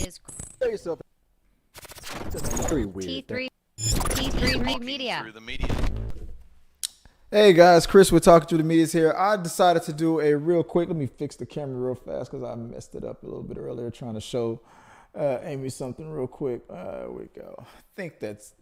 is yourself. Very weird. T3 Media. Through the media. Hey guys, Chris, we're talking through the medias here. I decided to do a real quick. Let me fix the camera real fast because I messed it up a little bit earlier trying to show Amy something real quick. There we go. I think that's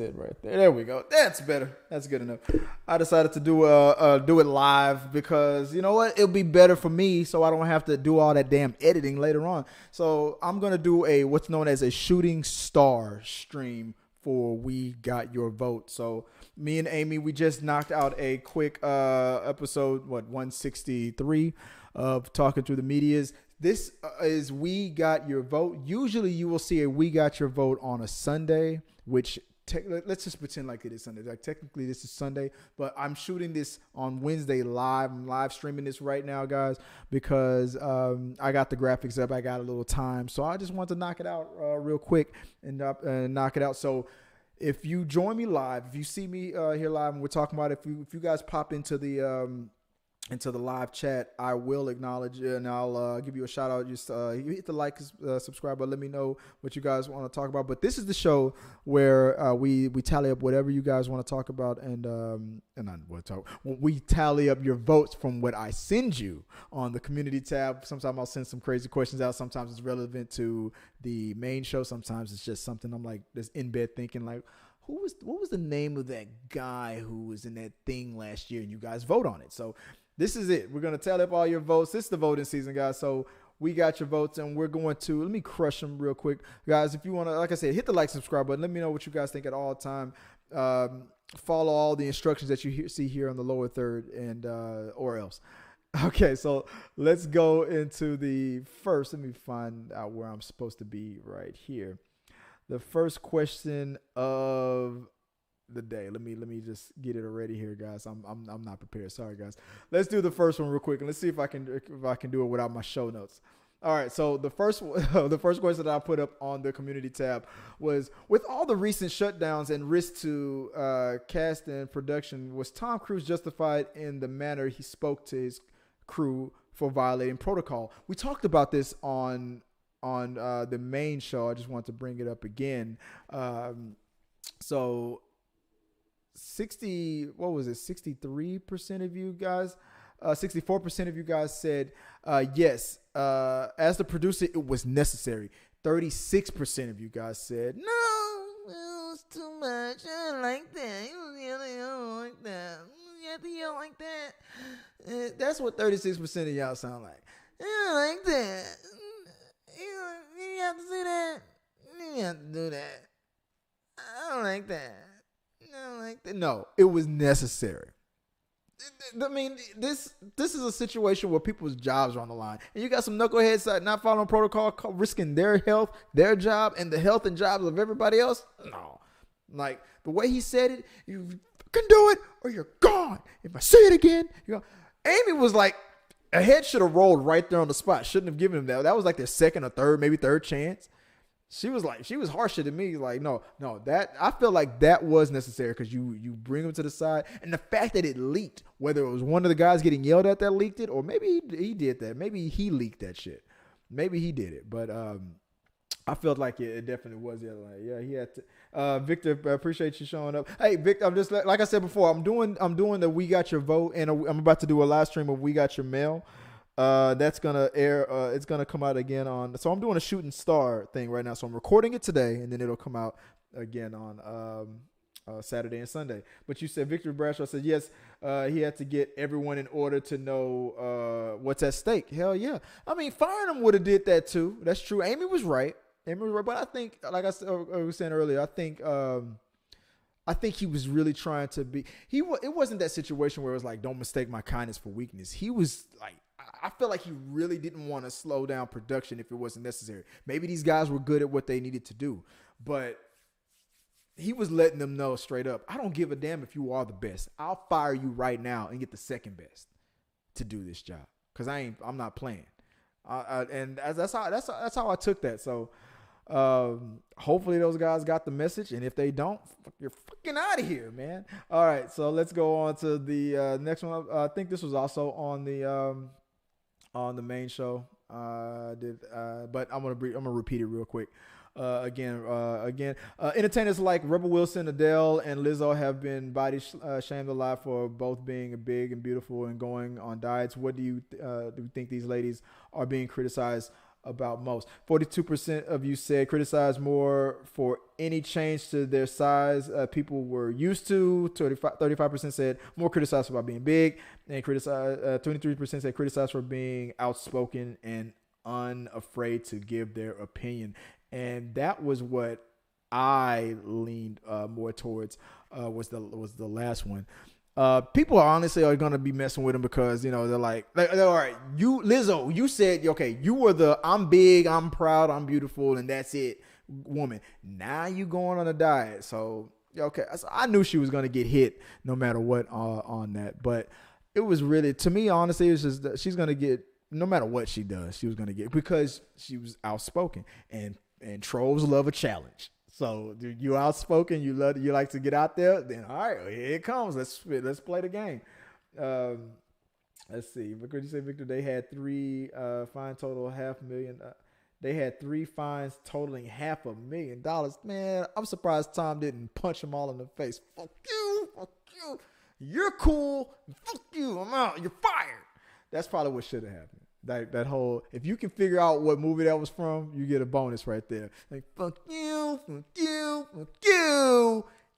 it right there. There we go. That's better. That's good enough. I decided to do it live because you know what? It'll be better for me, so I don't have to do all that damn editing later on. So I'm gonna do what's known as a shooting star stream for We Got Your Vote. So me and Amy, we just knocked out a quick episode, 163 of Talking Through the Medias. This is We Got Your Vote. Usually you will see a We Got Your Vote on a Sunday, which let's just pretend like it is Sunday. Like technically this is Sunday, but I'm shooting this on Wednesday live. I'm live streaming this right now, guys, because I got the graphics up. I got a little time. So I just want to knock it out real quick and knock it out. So if you join me live, if you see me here live and we're talking about if you guys pop into the live chat, I will acknowledge you and I'll give you a shout out. Just you hit the like, subscribe button. Let me know what you guys want to talk about. But this is the show where we tally up whatever you guys want to talk about, we tally up your votes from what I send you on the community tab. Sometimes I'll send some crazy questions out. Sometimes it's relevant to the main show. Sometimes it's just something I'm like just in bed thinking like, what was the name of that guy who was in that thing last year? And you guys vote on it. So this is it. We're going to tally up all your votes. This is the voting season, guys. So we got your votes, and we're going to, let me crush them real quick. Guys, if you want to, like I said, hit the like, subscribe button. Let me know what you guys think at all time. Follow all the instructions that you see here on the lower third and or else. Okay, so let's go into the first. Let me find out where I'm supposed to be right here. The first question of the day. Let me just get it already here, guys. I'm not prepared. Sorry, guys. Let's do the first one real quick and let's see if I can do it without my show notes. All right. So the first question that I put up on the community tab was, with all the recent shutdowns and risk to cast and production, was Tom Cruise justified in the manner he spoke to his crew for violating protocol? We talked about this on the main show. I just want to bring it up again. So 63% of you guys, 64% of you guys said yes. As the producer, it was necessary. 36% of you guys said no, it was too much. I don't like that. I don't like that. You have to yell like that. That's what 36% of y'all sound like. I don't like that. You have to say that. You have to do that. I don't like that. No, it was necessary. I mean, this is a situation where people's jobs are on the line, and you got some knuckleheads not following protocol, risking their health, their job, and the health and jobs of everybody else. No, like the way he said it, you can do it or you're gone. If I say it again, you're gone. Amy was like, a head should have rolled right there on the spot. Shouldn't have given him that. That was like their second or third, maybe third chance. She was harsher than me. Like, no, that I feel like that was necessary because you bring him to the side, and the fact that it leaked, whether it was one of the guys getting yelled at that leaked it, or maybe he did that. Maybe he leaked that shit. Maybe he did it, but I felt like it definitely was. Yeah, he had to. Victor, I appreciate you showing up. Hey, Victor, I'm just like I said before. I'm doing the We Got Your Vote, and I'm about to do a live stream of We Got Your Mail. That's gonna air. It's gonna come out again on. So I'm doing a shooting star thing right now. So I'm recording it today, and then it'll come out again on Saturday and Sunday. But you said Victor Bradshaw said yes. He had to get everyone in order to know what's at stake. Hell yeah. I mean, firing him would have did that too. That's true. Amy was right. But I think, like I was saying earlier, I think he was really trying to be. It wasn't that situation where it was like, don't mistake my kindness for weakness. He was like, I feel like he really didn't want to slow down production if it wasn't necessary. Maybe these guys were good at what they needed to do, but he was letting them know straight up, I don't give a damn if you are the best. I'll fire you right now and get the second best to do this job because I'm not playing. And that's how I took that. So hopefully those guys got the message, and if they don't, you're fucking out of here, man. All right, so let's go on to the next one. I think this was also on the on the main show. But I'm gonna repeat it real quick. Again, entertainers like Rebel Wilson, Adele, and Lizzo have been body shamed a lot for both being big and beautiful and going on diets. What do you think these ladies are being criticized about most? 42% of you said criticize more for any change to their size people were used to. 35% said more criticized about being big, and 23% said criticized for being outspoken and unafraid to give their opinion. And that was what I leaned more towards. Was the last one. People are honestly going to be messing with them because they're like, all right, you Lizzo, you said okay, you were the I'm big, I'm proud, I'm beautiful, and that's it, woman. Now you going on a diet, so okay. So I knew she was going to get hit no matter what on that, but it was really, to me, honestly, it was just that she's going to get, no matter what she does, she was going to get, because she was outspoken, and trolls love a challenge. So you outspoken, you like to get out there, then all right, here it comes. Let's play the game. Let's see. What did you say, Victor? They had three fine total $500,000. They had 3 fines totaling $500,000. Man, I'm surprised Tom didn't punch them all in the face. Fuck you. You're cool. Fuck you. I'm out. You're fired. That's probably what should have happened. That whole, if you can figure out what movie that was from, you get a bonus right there. Like, fuck you,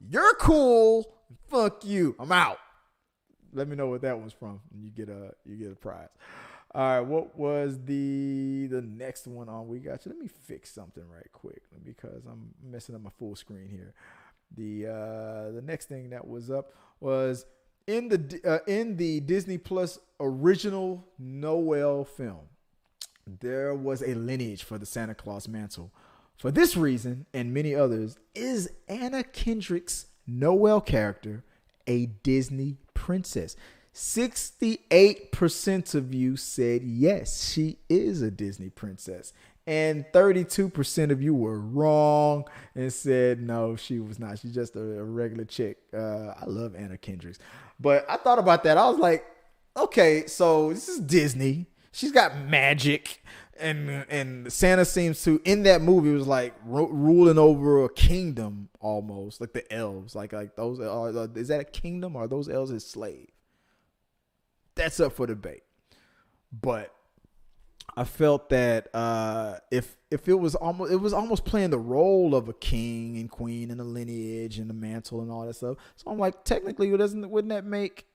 you're cool, fuck you, I'm out. Let me know what that one's from, and you get a prize. All right, what was the next one on? We got you. Let me fix something right quick because I'm messing up my full screen here. The next thing that was up was in the Disney Plus original Noelle film, there was a lineage for the Santa Claus mantle. For this reason and many others, is Anna Kendrick's Noelle character a Disney princess? 68% of you said yes, she is a Disney princess. And 32% of you were wrong and said no, she was not. She's just a regular chick. I love Anna Kendrick. But I thought about that. I was like, okay, so this is Disney. She's got magic. And Santa seems to, in that movie, was like ruling over a kingdom almost, like the elves. Like those, is that a kingdom, or are those elves his slave? That's up for debate. But I felt that if it was almost playing the role of a king and queen and a lineage and the mantle and all that stuff. So I'm like, technically, wouldn't that make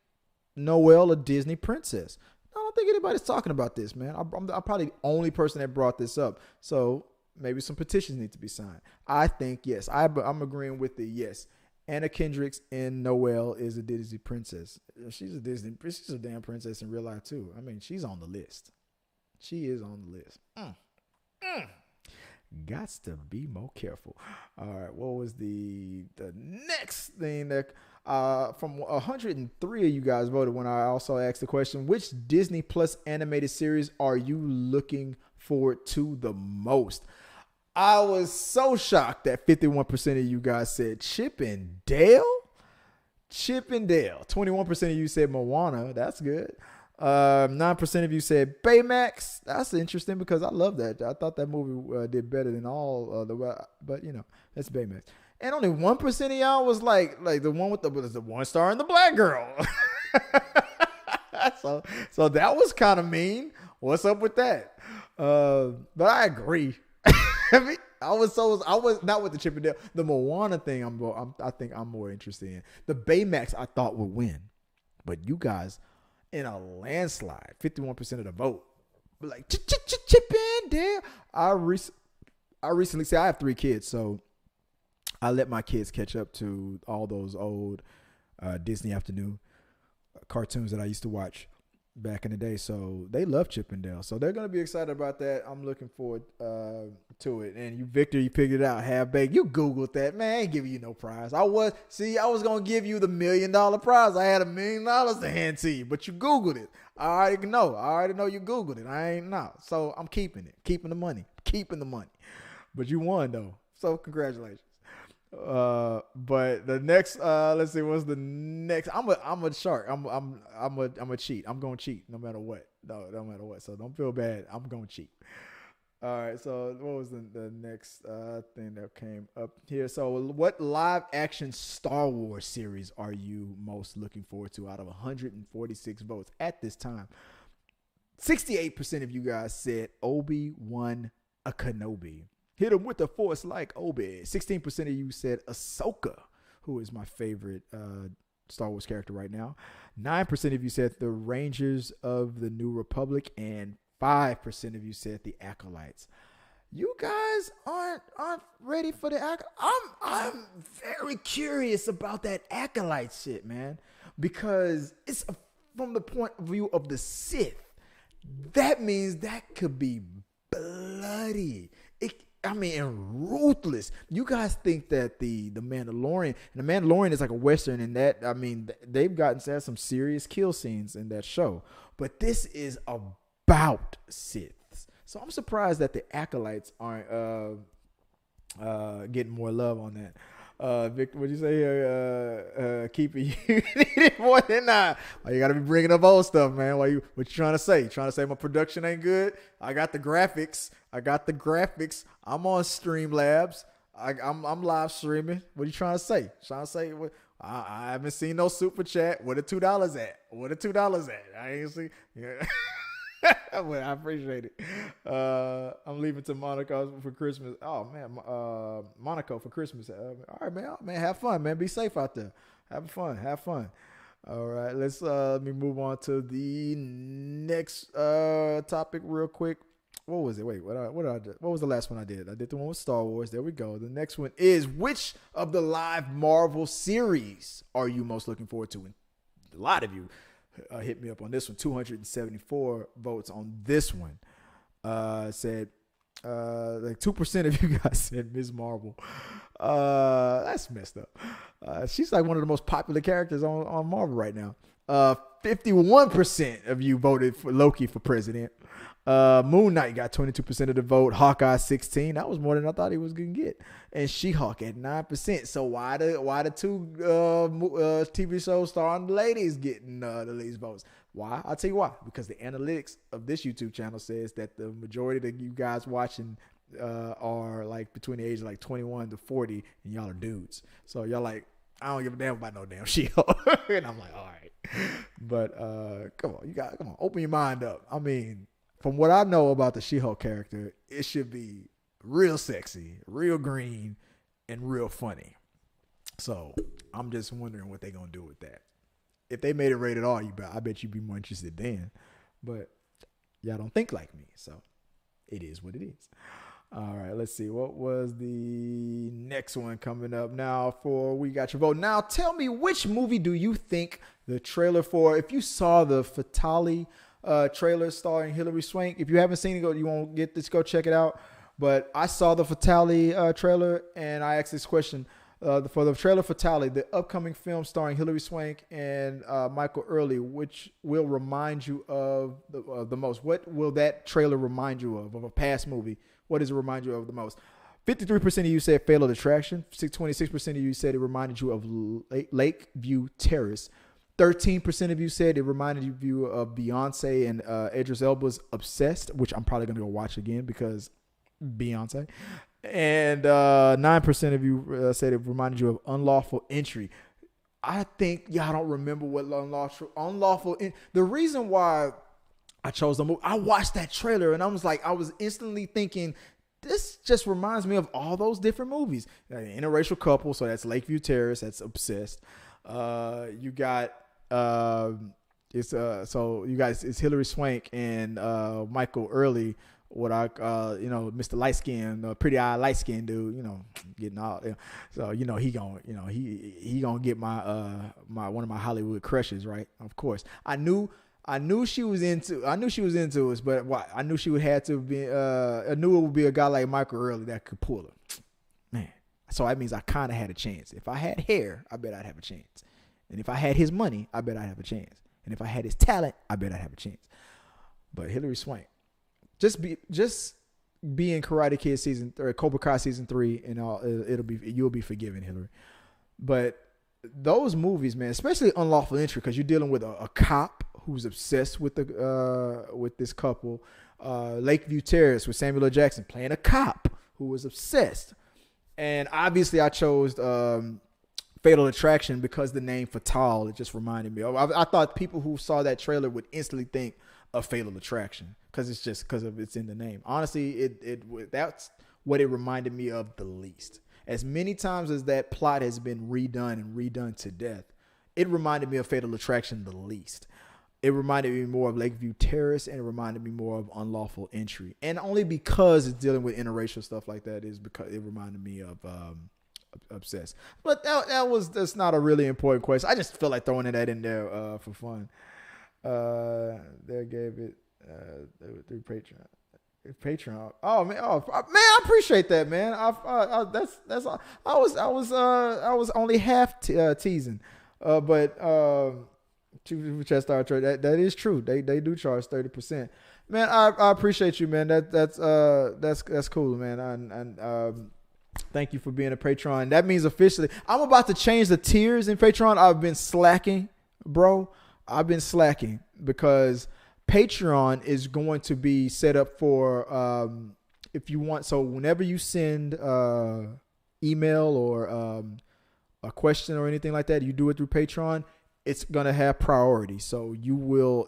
Noelle a Disney princess? I don't think anybody's talking about this, man. I'm probably the only person that brought this up. So maybe some petitions need to be signed. I think yes. I'm agreeing with the yes. Anna Kendrick in Noelle is a Disney princess. She's a damn princess in real life too. I mean, she's on the list. She is on the list. Gots to be more careful. All right, what was the next thing that from 103 of you guys voted when I also asked the question, which Disney Plus animated series are you looking forward to the most? I was so shocked that 51% of you guys said Chip and Dale. 21% of you said Moana. That's good. 9% of you said Baymax. That's interesting because I love that. I thought that movie did better than all but that's Baymax. And only 1% of y'all was like the one with the 1 star and the black girl. so that was kind of mean. What's up with that? But I agree. I mean, I was not with the Chip and Dale. The Moana thing, I think I'm more interested in. The Baymax I thought would win, but you guys, in a landslide, 51% of the vote, but like Chip and Dale. I recently said I have 3 kids, so I let my kids catch up to all those old Disney afternoon cartoons that I used to watch back in the day. So they love Chip and Dale. So they're going to be excited about that. I'm looking forward to it. And you, Victor, you figured it out. Half baked. You Googled that. Man, I ain't giving you no prize. I was going to give you the $1 million prize. I had $1 million to hand to you, but you Googled it. I already know you Googled it. I ain't know. So I'm keeping it. Keeping the money. But you won though. So congratulations. But the next, let's see, what's the next? I'm a shark. I'm a cheat. I'm gonna cheat no matter what. no matter what. So don't feel bad. I'm going cheap. All right. So what was the next thing that came up here? So what live action Star Wars series are you most looking forward to out of 146 votes at this time? 68% of you guys said Obi-Wan Kenobi. Hit him with the force like Obi. 16% of you said Ahsoka, who is my favorite Star Wars character right now. 9% of you said the Rangers of the New Republic, and 5% of you said the Acolytes. You guys aren't ready for the Acolytes. I'm very curious about that Acolyte shit, man, because it's from the point of view of the Sith. That means that could be bloody. And ruthless. You guys think that the Mandalorian, and the Mandalorian is like a Western, and that, I mean, they've gotten to have some serious kill scenes in that show. But this is about Siths. So I'm surprised that the Acolytes aren't getting more love on that. Victor, what'd you say? Keep it. You need it more than I. Why you gotta be bringing up old stuff, man? What you trying to say? You trying to say my production ain't good? I got the graphics. I'm on Streamlabs. I'm live streaming. What are you trying to say? Trying to say what? I haven't seen no super chat. Where the $2 at? I ain't see. Yeah. Well, I appreciate it. I'm leaving to Monaco for Christmas. Oh man, Monaco for Christmas. All right, man, have fun, man. Be safe out there. Have fun. All right, let me move on to the next topic real quick. What was it? Wait, what did I do? What was the last one I did? I did the one with Star Wars. There we go. The next one is, which of the live Marvel series are you most looking forward to? And a lot of you hit me up on this one. 274 votes on this one. Said like 2% of you guys said Ms. Marvel. That's messed up. She's like one of the most popular characters on Marvel right now. 51% of you voted for Loki for president. Moon Knight got 22% of the vote. Hawkeye 16%. That was more than I thought he was gonna get. And She-Hulk at 9%. So why the two TV shows starring ladies getting the least votes? Why? I'll tell you why. Because the analytics of this YouTube channel says that the majority of you guys watching are like between the age of like 21 to 40, and y'all are dudes. So y'all like, I don't give a damn about no damn She-Hulk. And I'm like, all right. But come on, open your mind up. I mean, from what I know about the She-Hulk character, it should be real sexy, real green, and real funny. So I'm just wondering what they're going to do with that. If they made it rated R, I bet you'd be more interested then. But y'all don't think like me, so it is what it is. All right, let's see. What was the next one coming up now for We Got Your Vote? Now, tell me, which movie do you think the trailer for, if you saw the Fatale trailer starring Hilary Swank. If you haven't seen it, you won't get this, go check it out. But I saw the Fatale trailer, and I asked this question. For the trailer Fatale, the upcoming film starring Hilary Swank and Michael Early, which will remind you of the most? What will that trailer remind you of a past movie? What does it remind you of the most? 53% of you said Fatal Attraction. 26% of you said it reminded you of Lakeview Terrace. 13% of you said it reminded you of Beyonce and Idris Elba's Obsessed, which I'm probably going to go watch again because Beyonce. And 9% of you said it reminded you of Unlawful Entry. I think y'all don't remember what Unlawful. The reason why I chose the movie, I watched that trailer and I was instantly thinking, this just reminds me of all those different movies. Interracial couple, so that's Lakeview Terrace, that's Obsessed. You got it's Hilary Swank and Michael Early, what Mr. Light Skin, pretty eye light skin dude, getting all, so he gonna get my one of my Hollywood crushes, right? Of course, I knew she was into us, but what I knew she would have to be I knew it would be a guy like Michael Early that could pull her, man. So that means I kind of had a chance. If I had hair, I bet I'd have a chance. And if I had his money, I bet I'd have a chance. And if I had his talent, I bet I'd have a chance. But Hilary Swank, just be in Karate Kid Cobra Kai season 3, and all, you'll be forgiven, Hilary. But those movies, man, especially Unlawful Entry, because you're dealing with a cop who's obsessed with with this couple. Lakeview Terrace with Samuel L. Jackson playing a cop who was obsessed. And obviously I chose Fatal Attraction because the name Fatale, it just reminded me. I thought people who saw that trailer would instantly think of Fatal Attraction because it's in the name. Honestly, that's what it reminded me of the least. As many times as that plot has been redone to death, it reminded me of Fatal Attraction the least. It reminded me more of Lakeview Terrace, and it reminded me more of Unlawful Entry. And only because it's dealing with interracial stuff like that is because it reminded me of Obsessed. But that's not a really important question. I just feel like throwing that in there for fun. They gave it through Patreon. Oh man, I appreciate that, man. I was only half teasing, but that is true. They do charge 30%. Man, I appreciate you, man. That's cool, man. And thank you for being a Patreon. That means officially I'm about to change the tiers in Patreon. I've been slacking, bro. I've been slacking because Patreon is going to be set up for if you want. So whenever you send email or a question or anything like that, you do it through Patreon. It's gonna have priority, so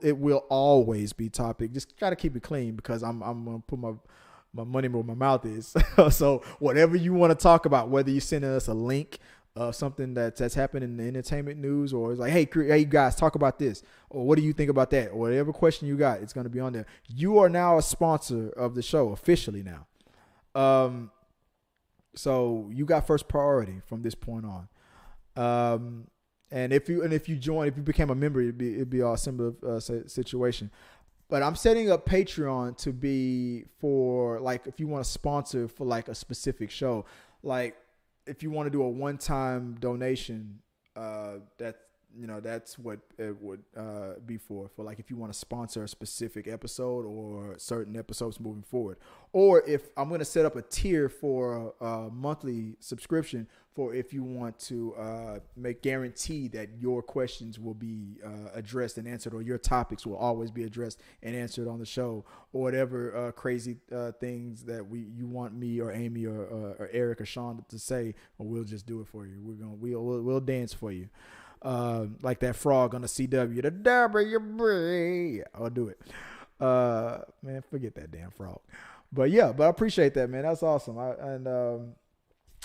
it will always be topic. Just gotta keep it clean because I'm gonna put my money where my mouth is. So whatever you want to talk about, whether you're sending us a link of something that's happened in the entertainment news, or it's like, hey you guys, talk about this, or what do you think about that, or whatever question you got, it's gonna be on there. You are now a sponsor of the show officially now. So you got first priority from this point on. And if you became a member, it'd be a similar situation. But I'm setting up Patreon to be for like if you want to sponsor for like a specific show, like if you want to do a one-time donation, that's what it would be for like if you want to sponsor a specific episode or certain episodes moving forward. Or if I'm going to set up a tier for a monthly subscription for if you want to make guarantee that your questions will be addressed and answered, or your topics will always be addressed and answered on the show, or whatever crazy things that you want me or Amy or Eric or Sean to say, or we'll just do it for you. We'll dance for you. Like that frog on the CW, the W. I'll do it. Man, forget that damn frog. But I appreciate that, man. That's awesome.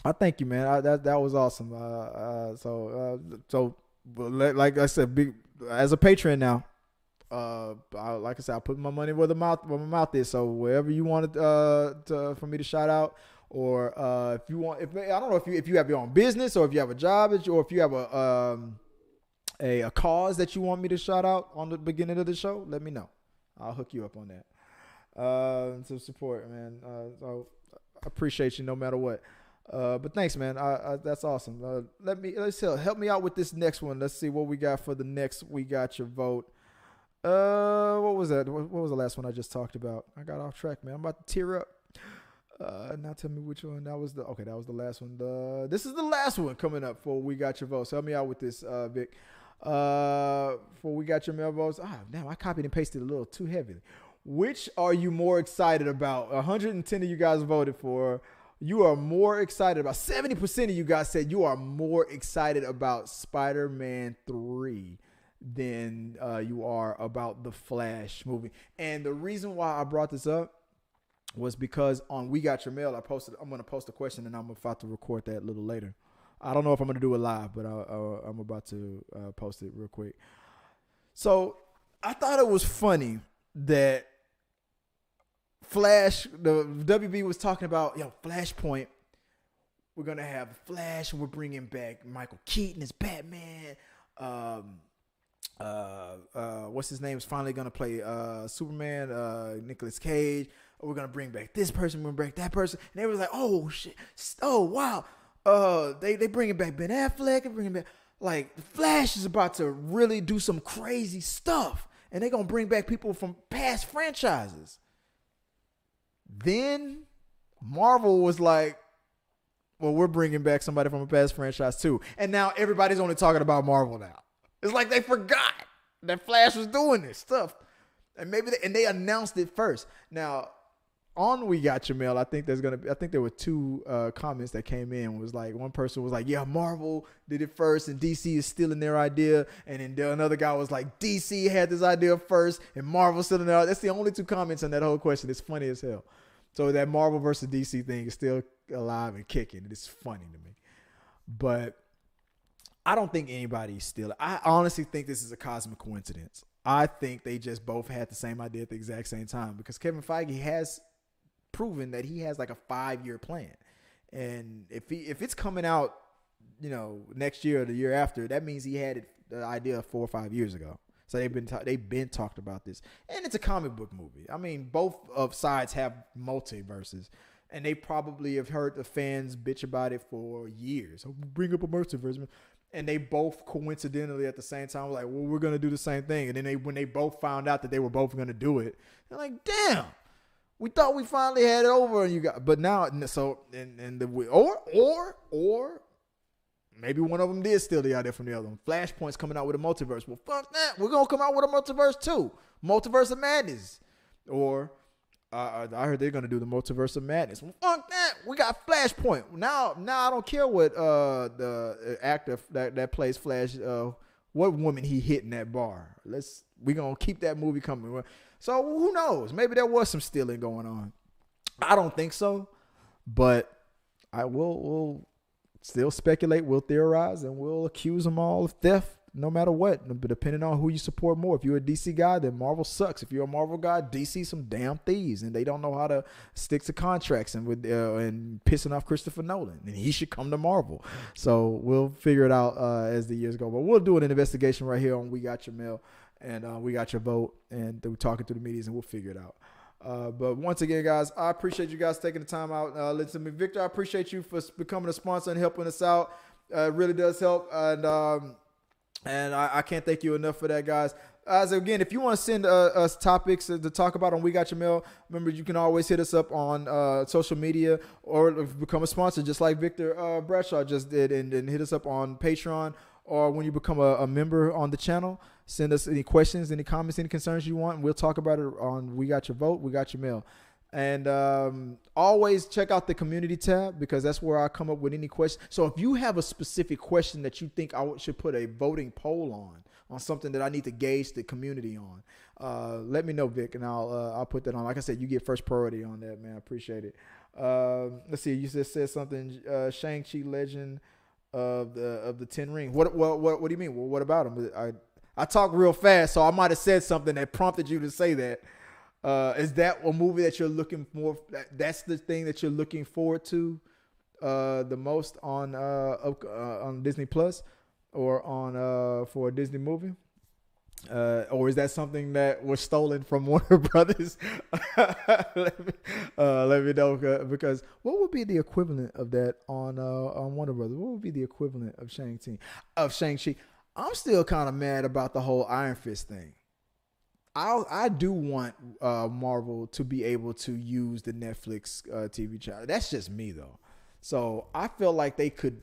I thank you, man. That was awesome. So like I said, as a patron now, like I said, I put my money where my mouth is. So wherever you wanted for me to shout out, or if you want, I don't know if you have your own business, or if you have a job, or if you have a cause that you want me to shout out on the beginning of the show, let me know. I'll hook you up on that. To support, man. So I appreciate you no matter what. But thanks, man. That's awesome. Help me out with this next one. Let's see what we got for the next. We got your vote. What was that? What was the last one I just talked about? I got off track, man. I'm about to tear up. Now tell me which one. That was the last one. This is the last one coming up for We Got Your Votes. So help me out with this, Vic. For We Got Your Mail Votes. Damn, I copied and pasted a little too heavily. Which are you more excited about? 110 of you guys voted for. You are more excited about. 70% of you guys said you are more excited about Spider-Man 3 than you are about the Flash movie. And the reason why I brought this up was because on We Got Your Mail, I'm going to post a question, and I'm about to record that a little later. I don't know if I'm going to do it live, but I'm about to post it real quick. So I thought it was funny that Flash, the WB was talking about, Flashpoint. We're going to have Flash, and we're bringing back Michael Keaton as Batman. What's his name is finally going to play Superman, Nicolas Cage. We're going to bring back this person, we're going to bring back that person. And they was like, oh, shit. Oh, wow. They bringing back Ben Affleck. They bringing back, like, the Flash is about to really do some crazy stuff. And they're going to bring back people from past franchises. Then Marvel was like, well, we're bringing back somebody from a past franchise too. And now everybody's only talking about Marvel now. It's like they forgot. that Flash was doing this stuff. And maybe they announced it first. Now, on We Got Your Mail, I think there were two comments that came in. Was like, one person was like, yeah, Marvel did it first and DC is stealing their idea. And then another guy was like, DC had this idea first and Marvel's stealing their idea. That's the only two comments on that whole question. It's funny as hell. So that Marvel versus DC thing is still alive and kicking. It's funny to me. But I don't think anybody's stealing. I honestly think this is a cosmic coincidence. I think they just both had the same idea at the exact same time because Kevin Feige has proven that he has like a 5-year plan. And if it's coming out, next year or the year after, that means he had the idea 4 or 5 years ago. So they've been talked about this. And it's a comic book movie. I mean, both of sides have multiverses. And they probably have heard the fans bitch about it for years. Oh, bring up a multiverse. And they both coincidentally at the same time were like, well, we're going to do the same thing. And then when they both found out that they were both going to do it, they're like, damn, we thought we finally had it over. But now, so, or maybe one of them did steal the idea from the other one. Flashpoint's coming out with a multiverse. Well, fuck that. We're going to come out with a multiverse too. Multiverse of Madness. Or I heard they're going to do the Multiverse of Madness. Well, fuck that. We got Flashpoint. Now I don't care what the actor that plays Flash, what woman he hit in that bar. We're going to keep that movie coming. So who knows? Maybe there was some stealing going on. I don't think so. But I will still speculate. We'll theorize and we'll accuse them all of theft. No matter what, but depending on who you support more. If you're a DC guy, then Marvel sucks. If you're a Marvel guy, DC some damn thieves, and they don't know how to stick to contracts and pissing off Christopher Nolan. And he should come to Marvel. So we'll figure it out as the years go. But we'll do an investigation right here on We Got Your Mail and We Got Your Vote, and we're talking to the medias, and we'll figure it out. But once again, guys, I appreciate you guys taking the time out. Listen to me, Victor. I appreciate you for becoming a sponsor and helping us out. It really does help, and I can't thank you enough for that, guys. As again, if you want to send us topics to talk about on We Got Your Mail, remember you can always hit us up on social media or become a sponsor, just like Victor Bradshaw just did, and hit us up on Patreon, or when you become a member on the channel, send us any questions, any comments, any concerns you want, and we'll talk about it on We Got Your Vote, We Got Your Mail. And always check out the community tab, because that's where I come up with any question. So if you have a specific question that you think I should put a voting poll on something that I need to gauge the community on, let me know, Vic, and I'll put that on. Like I said, you get first priority on that, man. I appreciate it. Let's see. You just said something. Shang-Chi Legend of the Ten Rings. What do you mean? Well, what about him? I talk real fast, so I might have said something that prompted you to say that. Is that a movie that you're looking for? That's the thing that you're looking forward to the most on Disney Plus, or on for a Disney movie? Or is that something that was stolen from Warner Brothers? Let me know, because what would be the equivalent of that on Warner Brothers? What would be the equivalent of Shang-Chi? I'm still kind of mad about the whole Iron Fist thing. I do want Marvel to be able to use the Netflix TV channel. That's just me, though. So I feel like they could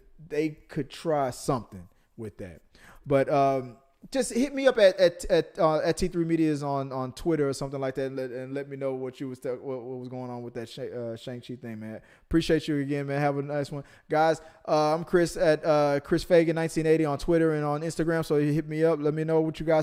try something with that. But just hit me up at T3 Medias on Twitter or something like that, and let me know what was going on with that Shang-Chi thing, man. Appreciate you again, man. Have a nice one, guys. I'm Chris at Chris Fagan 1980 on Twitter and on Instagram. So hit me up. Let me know what you guys